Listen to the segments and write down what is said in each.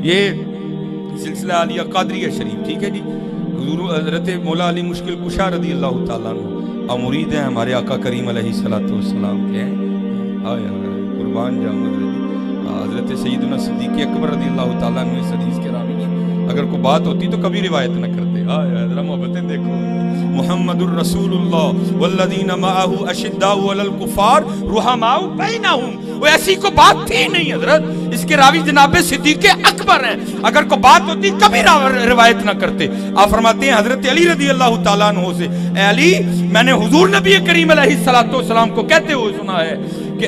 ये सिलसिला आलिया कादरिया शरीफ, ठीक है जी। हुजूर हज़रत मौला अली मुश्किल कुशा रज़ी अल्लाह ताला अन्हु और मुरीद हैं हमारे आका करीम अलैहिस्सलातु वस्सलाम के हैं। हाय कुर्बान जाऊँ हज़रत सैयदना सिद्दीक़ अकबर रज़ी अल्लाह ताला अन्हु इस हदीस के रावी हैं। अगर कोई बात होती तो कभी रिवायत न करते। हाय ज़रा मोहब्बतें देखो। मुहम्मदुर रसूलुल्लाह वल्लज़ीना मअहु अशिद्दाउ अलल कुफ़ार रुहमाउ बैनहुम। वो ऐसी को बात थी नहीं हज़रत। इसके रावी जनाब सिद्दीक़ अकबर हैं। अगर कोई बात होती कभी रिवायत ना करते। आप फरमाते हैं हज़रत अली रज़ी अल्लाह ताला अन्हु से, ए अली मैंने हुजूर नबी करीम अलैहिस्सलातु वस्सलाम को कहते हुए सुना है कि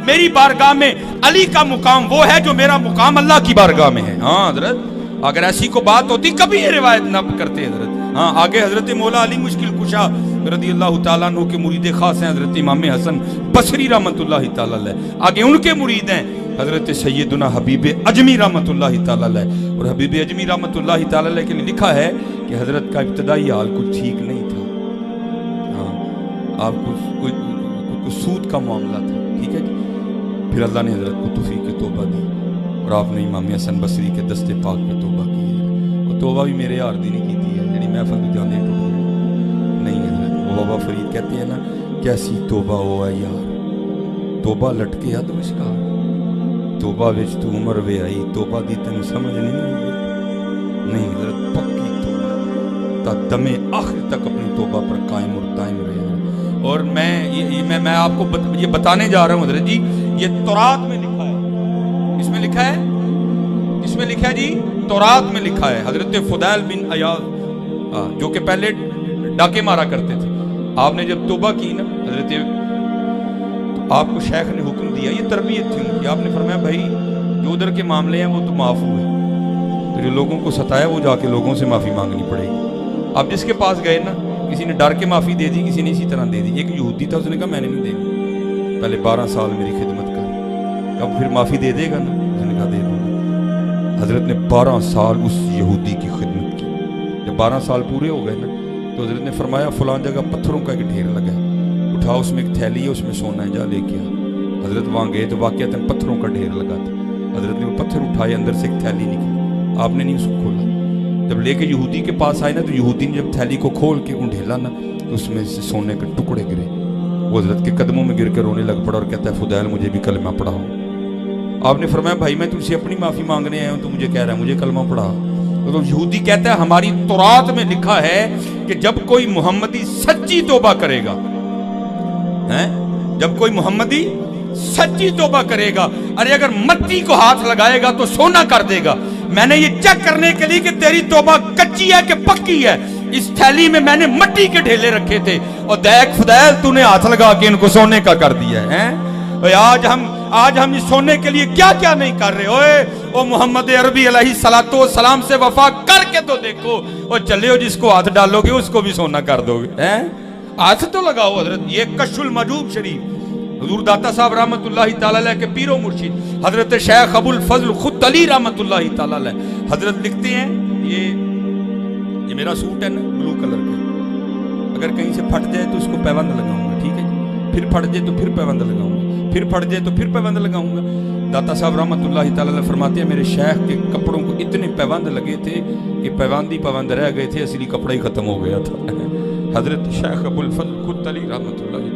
मेरी बारगाह में अली का मुकाम वो है जो मेरा मुकाम अल्लाह की बारगाह में है। हाँ हज़रत, अगर ऐसी को बात होती कभी ये रिवायत ना करते हज़रत। हाँ आगे हज़रत मौला अली मुश्किल कुशा रज़ी अल्लाह ताला अन्हु के मुरीद खास हैं हज़रत इमाम हसन बसरी रहमतुल्लाहि ताला अलैह। आगे उनके मुरीद हैं हज़रत सैयदना हबीब अजमी रहमतुल्लाहि ताला अलैह। और हबीब अजमी रहमतुल्लाहि ताला अलैह के लिए लिखा है कि हज़रत का इब्तदाई हाल कुछ ठीक नहीं था। हाँ आपको कुछ सूद का मामला था, ठीक है जी। फिर अल्लाह ने हज़रत को तौफीक तौबा दी और आपने इमाम हसन बसरी के दस्ते पाक में तौबा की है। और तौबा भी मेरे यार दी नहीं की थी जी महफल तो जाने टूट नहीं हज़रत। वो बाबा फरीद कहते हैं ना, कैसी तौबा हो है यार, तौबा लटके हद विशकार, तौबा विच तू उमर वे आई, तौबा दी तेन समझ नहीं नहीं हज़रत पक्की तौबा दमे आखिर तक अपनी तौबा पर कायम और दायम रहे। और मैं आपको ये बताने जा रहा हूँ हज़रत जी, ये तौरात में लिखा है। इसमें लिखा है, इसमें लिखा है जी तौरात में लिखा है। हज़रत फुदैल बिन अयाज जो कि पहले डाके मारा करते थे, आपने जब तौबा की ना हज़रत, तो आपको शेख ने हुक्म दिया, ये तरबियत थी उनकी। आपने फरमाया भाई जो उधर के मामले हैं वो तो माफ़ हुए, तो जो लोगों को सताया वो जाके लोगों से माफ़ी मांगनी पड़ेगी। आप जिसके पास गए ना, किसी ने डर के माफ़ी दे दी, किसी ने इसी तरह दे दी। एक यहूदी था, उसने कहा मैंने नहीं देनी, पहले 12 साल मेरी खिदमत कर, अब फिर माफ़ी दे देगा ना? उसने कहा दे दूँगा। हज़रत ने 12 साल उस यहूदी की खिदमत की। जब 12 साल पूरे हो गए ना, तो हज़रत ने फरमाया फलां जगह पत्थरों का एक ढेर लगा है, उठाओ उसमें एक थैली है, उसमें सोना है, जा लेके आ। हज़रत वहाँ गए तो वाक़ईतन पत्थरों का ढेर लगा था। हज़रत ने वो पत्थर उठाए, अंदर से एक थैली निकली, आपने नहीं उसको खोला। जब लेके यहूदी के पास आए ना, तो यहूदी ने जब थैली को खोल के उंडेला ना, तो उसमें से सोने के टुकड़े गिरे। वो हज़रत के कदमों में गिर कर रोने लग पड़ा और कहता है फुदैल मुझे भी कलमा पढ़ाओ। आपने फरमाया भाई मैं तुझसे अपनी माफ़ी मांगने आया हूँ, तो मुझे कह रहा है मुझे कलमा पढ़ा। तो यहूदी कहता है हमारी तौरात में लिखा है कि जब कोई मोहम्मदी सच्ची तौबा करेगा, हैं, जब कोई मोहम्मदी सच्ची तौबा करेगा, अरे अगर मट्टी को हाथ लगाएगा तो सोना कर देगा। मैंने ये चेक करने के लिए कि तेरी तौबा कच्ची है कि पक्की है, इस थैली में मैंने मट्टी के ढेले रखे थे और देख फुदैल तूने हाथ लगा के इनको सोने का कर दिया है। आज हम इस सोने के लिए क्या क्या नहीं कर रहे। ओए ओ मोहम्मद अरबी अलैहिस्सलातु वस्सलाम से वफा करके तो देखो, और चले हो जिसको हाथ डालोगे उसको भी सोना कर दोगे, हैं? हाथ तो लगाओ हज़रत। ये कशफुल मजूब शरीफ हुजूर दाता साहब रहमतुल्लाहि ताला अलैह के पीरो मुर्शिद हज़रत शेख अबुल फजल खुद अली रहमतुल्लाहि ताला अलैह हज़रत लिखते हैं, ये मेरा सूट है ना ब्लू कलर का, अगर कहीं से फट जाए तो उसको पैबंद लगाऊंगा, ठीक है, फिर फट जाए तो फिर पैबंद लगाऊंगा, फिर फट जाए तो फिर पैबंद लगाऊंगा। दाता साहब रहमतुल्लाहि ताला अलैह फरमाते हैं मेरे शेख के कपड़ों को इतने पैबंद लगे थे कि पैबंद रह गए थे, असली कपड़ा ही खत्म हो गया था। हज़रत शेख अबुल फजल खुद अली रहमतुल्लाहि।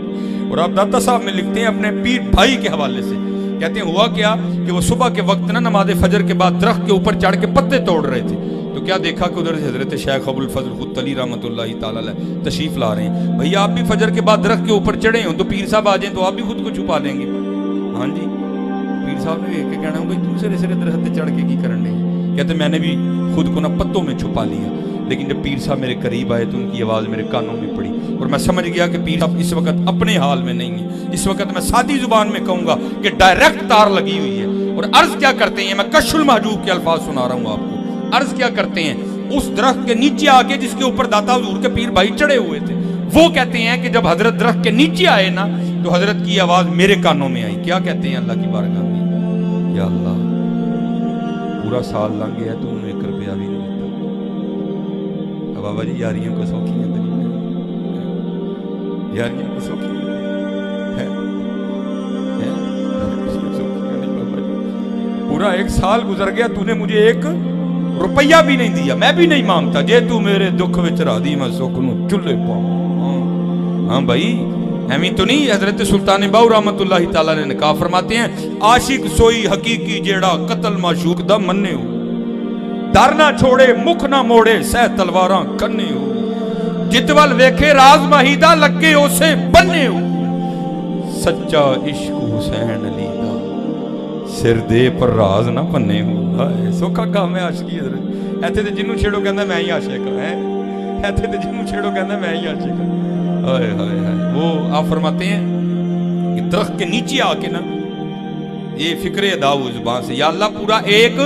और आप दाता साहब में लिखते हैं अपने पीर भाई के हवाले से, कहते हैं हुआ क्या कि वो सुबह के वक्त ना नमाज फजर के बाद दरख्त के ऊपर चढ़ के पत्ते तोड़ रहे थे, तो क्या देखा कि उधर से हज़रत शेख अबुल फजल खुद अली रहमतुल्लाहि ताला अलैह तशरीफ़ ला रहे हैं। भैया आप भी फजर के बाद दरख्त के ऊपर चढ़े हो तो पीर साहब आ जाएं तो आप भी खुद को छुपा लेंगे। हाँ जी, पीर साहब ने देख के कहना भाई दूसरे सिरे दरख्त चढ़ के की करने, कहते मैंने भी खुद को ना पत्तों में छुपा लिया। लेकिन जब पीर साहब मेरे करीब आए तो उनकी आवाज़ मेरे कानों में पड़ी और मैं समझ गया कि पीर साहब इस वक्त अपने हाल में नहीं है। इस वक्त मैं सादी जुबान में कहूँगा कि डायरेक्ट तार लगी हुई है। और अर्ज क्या करते हैं, मैं कशफुल महजूब के अल्फाज सुना रहा हूँ आपको। अर्ज क्या करते हैं, उस दरख्त के नीचे आके जिसके ऊपर दाता हुजूर के पीर भाई चढ़े हुए थे, वो कहते हैं कि जब हजरत दरख्त के नीचे आए ना तो हजरत की आवाज़ मेरे कानों में आई। क्या कहते हैं अल्लाह की बारगाह में, या अल्लाह पूरा साल लंघ गया तुम 1 रुपया भी नहीं देता। बाबा जी यारियों को सौखी है, यारियों को सौखी है? पूरा 1 साल गुजर गया, तूने मुझे 1 रुपया भी नहीं दिया, मैं भी नहीं मांगता। जे तू मेरे दुख विच राधी मैं सुख नूं चुल्हे पाऊं। हाँ भाई, एवं तो नहीं। हजरत सुल्तान बाहू रहमतुल्लाह तआला ने कहा, फरमाते हैं आशिक सोई हकीकी जेड़ा कत्ल माशूक दा मन्ने हो, दर ना छोड़े मुख ना मोड़े सह तलवारां कन्ने हो, जितवल वेखे राज माही दा लगे उसे बन्ने हो, सच्चा इश्क हुसैन अली दा सिर दे पर राज ना भन्ने हो। हाय सौखा काम है आशिकी। इत्थे ते जिन्नू छेड़ो कहंदा मैं ही आशिक है, इत्थे ते जिन्नू छेड़ो कहंदा मैं ही आशिक। हाय हाय हाय। वो आप फरमाते हैं कि दरख्त के नीचे आके ना ये फिक्रे अदा हुई जुबान से, या अल्लाह पूरा 1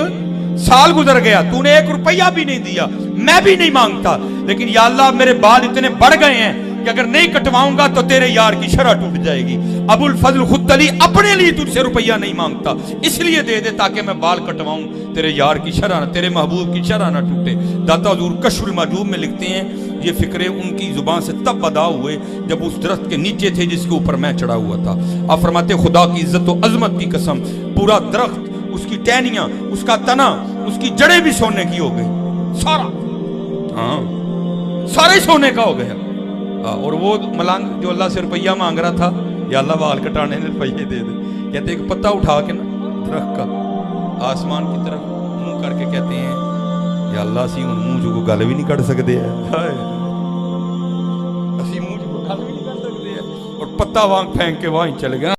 साल गुजर गया, तूने 1 रुपया भी नहीं दिया, मैं भी नहीं मांगता, लेकिन या अल्लाह मेरे बाल इतने बढ़ गए हैं कि अगर नहीं कटवाऊंगा तो तेरे यार की शरह टूट जाएगी। अबुल फजल खुदली अपने लिए तुझसे रुपया नहीं मांगता, इसलिए दे दे ताकि मैं बाल कटवाऊं, तेरे यार की शरह, तेरे महबूब की शरह ना टूटे। दाता हुजूर कश्फुल महजूब में लिखते हैं ये फिक्रे उनकी जुबान से तब अदा हुए जब उस दरख्त के नीचे थे जिसके ऊपर मैं चढ़ा हुआ था। आप फरमाते खुदा की इज्जत और अजमत की कसम, पूरा दरख्त, उसकी टहनियां, उसका तना, उसकी जड़ें भी सोने की हो गई, सारा, हाँ सारे सोने का हो गया। और वो मलंग जो अल्लाह से रुपया मांग रहा था, या अल्लाह बाल कटाने ने रुपये दे दे, कहते एक पत्ता उठा के ना दरख्त का आसमान की तरफ मुंह करके कहते हैं या अल्लाह सी हुण मुंह जो गल भी नहीं कर सकते है, असी मुंह जो गल भी नहीं कर सकते है, और पत्ता वांग फेंक के वहीं चले गए।